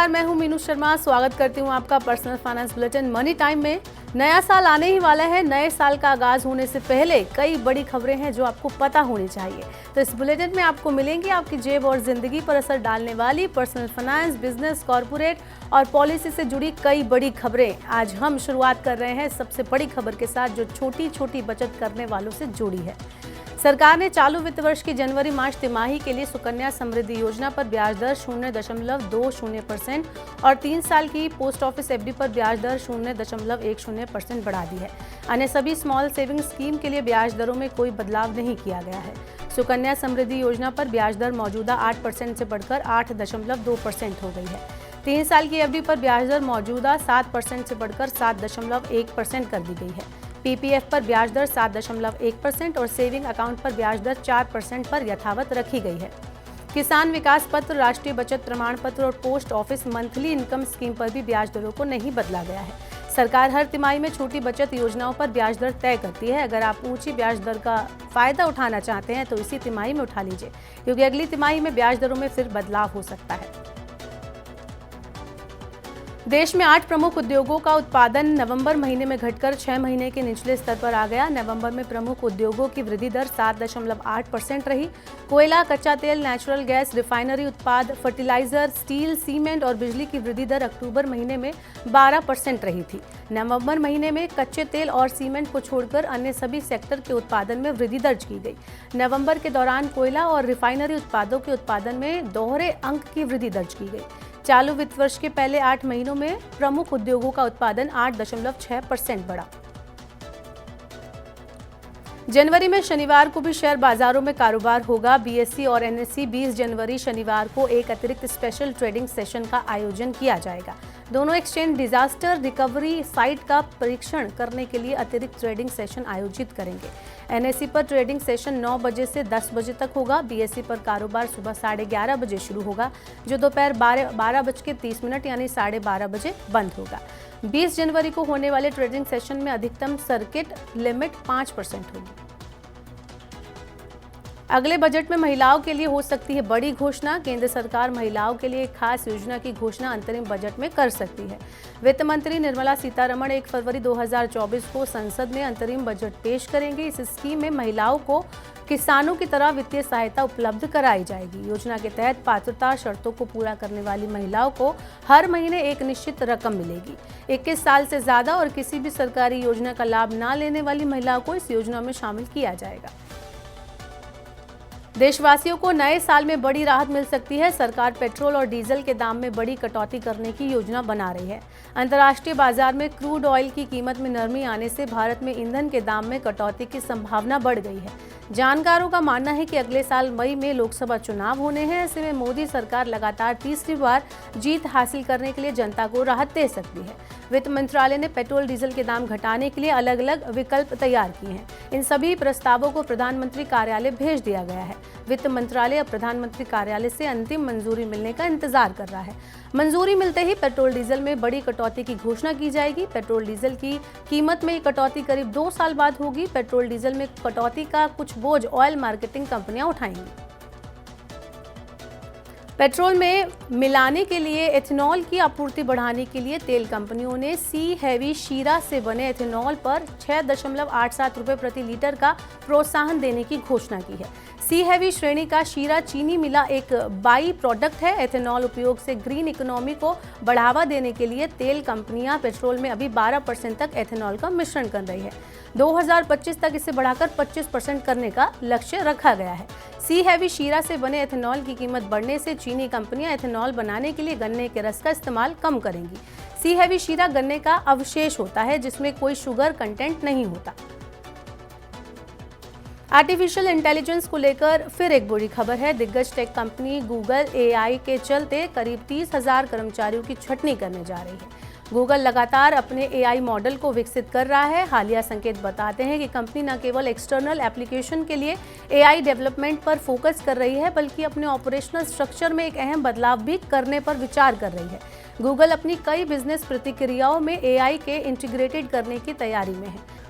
नमस्कार, मैं हूं मीनू शर्मा। स्वागत करती हूं आपका personal finance bulletin money time में। नया साल आने ही वाला है। नए साल का आगाज होने से पहले कई बड़ी खबरें हैं जो आपको पता होनी चाहिए। तो इस बुलेटिन में आपको मिलेंगी आपकी जेब और जिंदगी पर असर डालने वाली पर्सनल फाइनेंस, बिजनेस, कॉर्पोरेट और पॉलिसी से जुड़ी कई बड़ी खबरें। आज हम शुरुआत कर रहे हैं सबसे बड़ी खबर के साथ जो छोटी छोटी बचत करने वालों से जुड़ी है। सरकार ने चालू वित्त वर्ष की जनवरी-मार्च तिमाही के लिए सुकन्या समृद्धि योजना पर ब्याज दर 0.20% और 3 साल की पोस्ट ऑफिस एफडी पर ब्याज दर 0.10% बढ़ा दी है। अन्य सभी स्मॉल सेविंग स्कीम के लिए ब्याज दरों में कोई बदलाव नहीं किया गया है। सुकन्या समृद्धि योजना पर ब्याज दर मौजूदा 8% से बढ़कर 8.2% हो गई है। 3 साल की एफडी पर ब्याज दर मौजूदा 7% से बढ़कर 7.1% कर दी गई है। पीपीएफ पर ब्याज दर 7.1% और सेविंग अकाउंट पर ब्याज दर 4% पर यथावत रखी गई है। किसान विकास पत्र, राष्ट्रीय बचत प्रमाण पत्र और post office monthly income scheme पर भी ब्याज दरों को नहीं बदला गया है। सरकार हर तिमाही में छोटी बचत योजनाओं पर ब्याज दर तय करती है। अगर आप ऊंची ब्याज दर का फायदा उठाना चाहते हैं तो इसी तिमाही में उठा लीजिए, क्योंकि अगली तिमाही में ब्याज दरों में फिर बदलाव हो सकता है। देश में 8 प्रमुख उद्योगों का उत्पादन नवंबर महीने में घटकर 6 महीने के निचले स्तर पर आ गया। नवंबर में प्रमुख उद्योगों की वृद्धि दर 7.8% रही। कोयला, कच्चा तेल, नेचुरल गैस, रिफाइनरी उत्पाद, फर्टिलाइजर, स्टील, सीमेंट और बिजली की वृद्धि दर अक्टूबर महीने में 12% रही थी। नवंबर महीने में कच्चे तेल और सीमेंट को छोड़कर अन्य सभी सेक्टर के उत्पादन में वृद्धि दर्ज की गई। नवंबर के दौरान कोयला और रिफाइनरी उत्पादों के उत्पादन में दोहरे अंक की वृद्धि दर्ज की गई। चालू वित्त वर्ष के पहले 8 महीनों में प्रमुख उद्योगों का उत्पादन 8.6% बढ़ा। जनवरी में शनिवार को भी शेयर बाजारों में कारोबार होगा। बीएसई और एनएसई 20 जनवरी शनिवार को एक अतिरिक्त स्पेशल ट्रेडिंग सेशन का आयोजन किया जाएगा। दोनों एक्सचेंज डिजास्टर रिकवरी साइट का परीक्षण करने के लिए अतिरिक्त ट्रेडिंग सेशन आयोजित करेंगे। एनएसई पर ट्रेडिंग सेशन 9 बजे से 10 बजे तक होगा। बीएसई पर कारोबार सुबह 11:30 बजे शुरू होगा, जो दोपहर 12:30 यानी 12:30 बजे बंद होगा। 20 जनवरी को होने वाले ट्रेडिंग सेशन में अधिकतम सर्किट लिमिट 5% होगी। अगले बजट में महिलाओं के लिए हो सकती है बड़ी घोषणा। केंद्र सरकार महिलाओं के लिए एक खास योजना की घोषणा अंतरिम बजट में कर सकती है। वित्त मंत्री निर्मला सीतारमण 1 फरवरी 2024 को संसद में अंतरिम बजट पेश करेंगे। इस स्कीम में महिलाओं को किसानों की तरह वित्तीय सहायता उपलब्ध कराई जाएगी। योजना के तहत पात्रता शर्तों को पूरा करने वाली महिलाओं को हर महीने एक निश्चित रकम मिलेगी। 21 साल से ज्यादा और किसी भी सरकारी योजना का लाभ न लेने वाली महिलाओं को इस योजना में शामिल किया जाएगा। देशवासियों को नए साल में बड़ी राहत मिल सकती है। सरकार पेट्रोल और डीजल के दाम में बड़ी कटौती करने की योजना बना रही है। अंतर्राष्ट्रीय बाजार में क्रूड ऑयल की कीमत में नरमी आने से भारत में ईंधन के दाम में कटौती की संभावना बढ़ गई है। जानकारों का मानना है कि अगले साल मई में लोकसभा चुनाव होने हैं। ऐसे में मोदी सरकार लगातार तीसरी बार जीत हासिल करने के लिए जनता को राहत दे सकती है। वित्त मंत्रालय ने पेट्रोल डीजल के दाम घटाने के लिए अलग अलग विकल्प तैयार किए हैं। इन सभी प्रस्तावों को प्रधानमंत्री कार्यालय भेज दिया गया है। वित्त मंत्रालय अब प्रधानमंत्री कार्यालय से अंतिम मंजूरी मिलने का इंतजार कर रहा है। मंजूरी मिलते ही पेट्रोल डीजल में बड़ी कटौती की घोषणा की जाएगी। पेट्रोल डीजल की कीमत में कटौती करीब 2 साल बाद होगी। पेट्रोल डीजल में कटौती का कुछ बोझ ऑयल मार्केटिंग कंपनियां उठाएंगी। पेट्रोल में मिलाने के लिए एथेनॉल की आपूर्ति बढ़ाने के लिए तेल कंपनियों ने सी हैवी शीरा से बने एथेनॉल पर 6.87 रुपये प्रति लीटर का प्रोत्साहन देने की घोषणा की है। सी हैवी श्रेणी का शीरा चीनी मिला एक बाई प्रोडक्ट है। एथेनॉल उपयोग से ग्रीन इकोनॉमी को बढ़ावा देने के लिए तेल कंपनियां पेट्रोल में अभी 12% तक एथेनॉल का मिश्रण कर रही है। 2025 तक इसे बढ़ाकर 25% करने का लक्ष्य रखा गया है। सी हैवी शीरा से बने एथेनॉल की कीमत बढ़ने से चीनी कंपनियां एथेनॉल बनाने के लिए गन्ने के रस का इस्तेमाल कम करेंगी। सी हैवी शीरा गन्ने का अवशेष होता है जिसमें कोई शुगर कंटेंट नहीं होता। आर्टिफिशियल इंटेलिजेंस को लेकर फिर एक बुरी खबर है। दिग्गज टेक कंपनी गूगल एआई के चलते करीब 30,000 कर्मचारियों की छटनी करने जा रही है। गूगल लगातार अपने एआई मॉडल को विकसित कर रहा है। हालिया संकेत बताते हैं कि कंपनी न केवल एक्सटर्नल एप्लीकेशन के लिए एआई डेवलपमेंट पर फोकस कर रही है, बल्कि अपने ऑपरेशनल स्ट्रक्चर में एक अहम बदलाव भी करने पर विचार कर रही है। गूगल अपनी कई बिजनेस प्रतिक्रियाओं में एआई के इंटीग्रेटेड करने की तैयारी में है।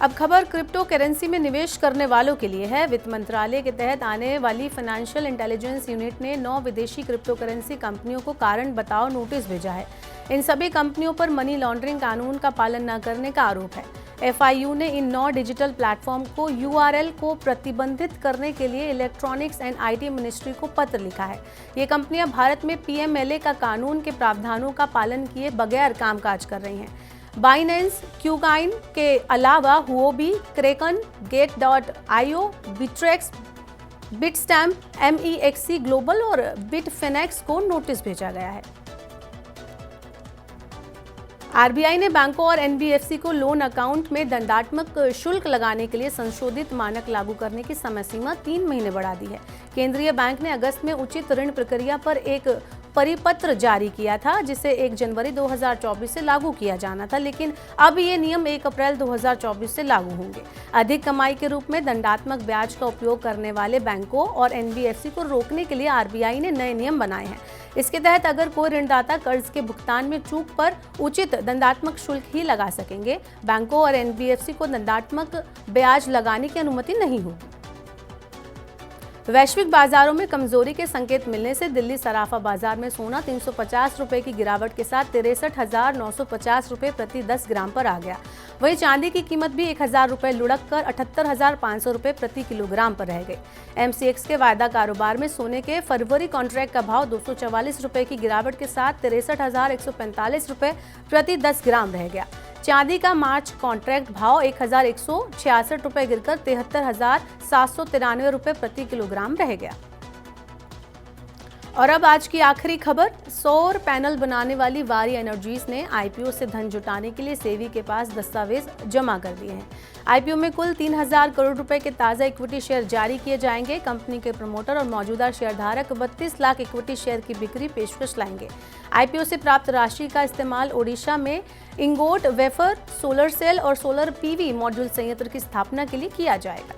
अब खबर क्रिप्टो करेंसी में निवेश करने वालों के लिए है। वित्त मंत्रालय के तहत आने वाली फाइनेंशियल इंटेलिजेंस यूनिट ने 9 विदेशी क्रिप्टो करेंसी कंपनियों को कारण बताओ नोटिस भेजा है। इन सभी कंपनियों पर मनी लॉन्ड्रिंग कानून का पालन न करने का आरोप है। FIU ने इन 9 डिजिटल प्लेटफॉर्म को URL को प्रतिबंधित करने के लिए इलेक्ट्रॉनिक्स एंड IT मिनिस्ट्री को पत्र लिखा है। ये कंपनियां भारत में PMLA का कानून के प्रावधानों का पालन किए बगैर कामकाज कर रही हैं। बाइनेंस, क्यूकाइन के अलावा Huobi, क्रेकन, Gate.io, Bitrex, Bitstamp, MEXC global और बिटफिनेक्स को नोटिस भेजा गया है। RBI ने बैंकों और NBFC को लोन अकाउंट में दंडात्मक शुल्क लगाने के लिए संशोधित मानक लागू करने की समय सीमा 3 महीने बढ़ा दी है। केंद्रीय बैंक ने अगस्त में उचित ऋण प्रक्रिया पर एक परिपत्र जारी किया था, जिसे 1 जनवरी 2024 से लागू किया जाना था, लेकिन अब ये नियम 1 अप्रैल 2024 से लागू होंगे। अधिक कमाई के रूप में दंडात्मक ब्याज का उपयोग करने वाले बैंकों और NBFC को रोकने के लिए RBI ने नए नियम बनाए हैं। इसके तहत अगर कोई ऋणदाता कर्ज के भुगतान में चूक पर उचित दंडात्मक शुल्क ही लगा सकेंगे। बैंकों और NBFC को दंडात्मक ब्याज लगाने की अनुमति नहीं होगी। वैश्विक बाजारों में कमजोरी के संकेत मिलने से दिल्ली सराफा बाजार में सोना 350 रुपए की गिरावट के साथ 63,950 रुपए प्रति 10 ग्राम पर आ गया। वहीं चांदी की कीमत भी 1,000 रुपए लुढ़क कर 78,500 रुपए प्रति किलोग्राम पर रह गई। MCX के वायदा कारोबार में सोने के फरवरी कॉन्ट्रैक्ट का भाव 244 रुपए की गिरावट के साथ 63,145 रुपए प्रति 10 ग्राम रह गया। चांदी का मार्च कॉन्ट्रैक्ट भाव 1,166 रुपए गिरकर 73,793 रुपए प्रति किलोग्राम रह गया। और अब आज की आखिरी खबर, सौर पैनल बनाने वाली वारी एनर्जीज ने IPO से धन जुटाने के लिए सेबी के पास दस्तावेज जमा कर दिए हैं। IPO में कुल 3,000 करोड़ रुपए के ताज़ा इक्विटी शेयर जारी किए जाएंगे। कंपनी के प्रमोटर और मौजूदा शेयरधारक 32 लाख इक्विटी शेयर की बिक्री पेशकश लाएंगे। IPO से प्राप्त राशि का इस्तेमाल ओडिशा में इंगोट वेफर, सोलर सेल और सोलर PV मॉड्यूल संयंत्र की स्थापना के लिए किया जाएगा।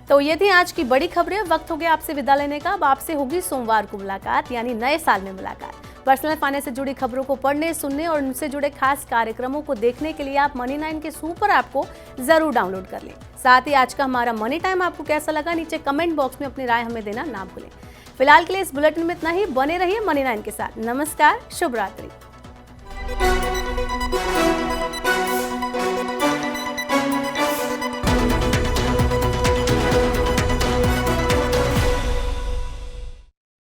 तो ये थी आज की बड़ी खबरें। वक्त हो गया आपसे विदा लेने का। अब आपसे होगी सोमवार को मुलाकात, यानी नए साल में मुलाकात। पर्सनल फाइनेंस से जुड़ी खबरों को पढ़ने, सुनने और उनसे जुड़े खास कार्यक्रमों को देखने के लिए आप मनी9 के सुपर ऐप को जरूर डाउनलोड कर लें। साथ ही आज का हमारा मनी टाइम आपको कैसा लगा, नीचे कमेंट बॉक्स में अपनी राय हमें देना ना भूलें। फिलहाल के लिए इस बुलेटिन में इतना ही। बने रहिए मनी9 के साथ। नमस्कार, शुभ रात्रि।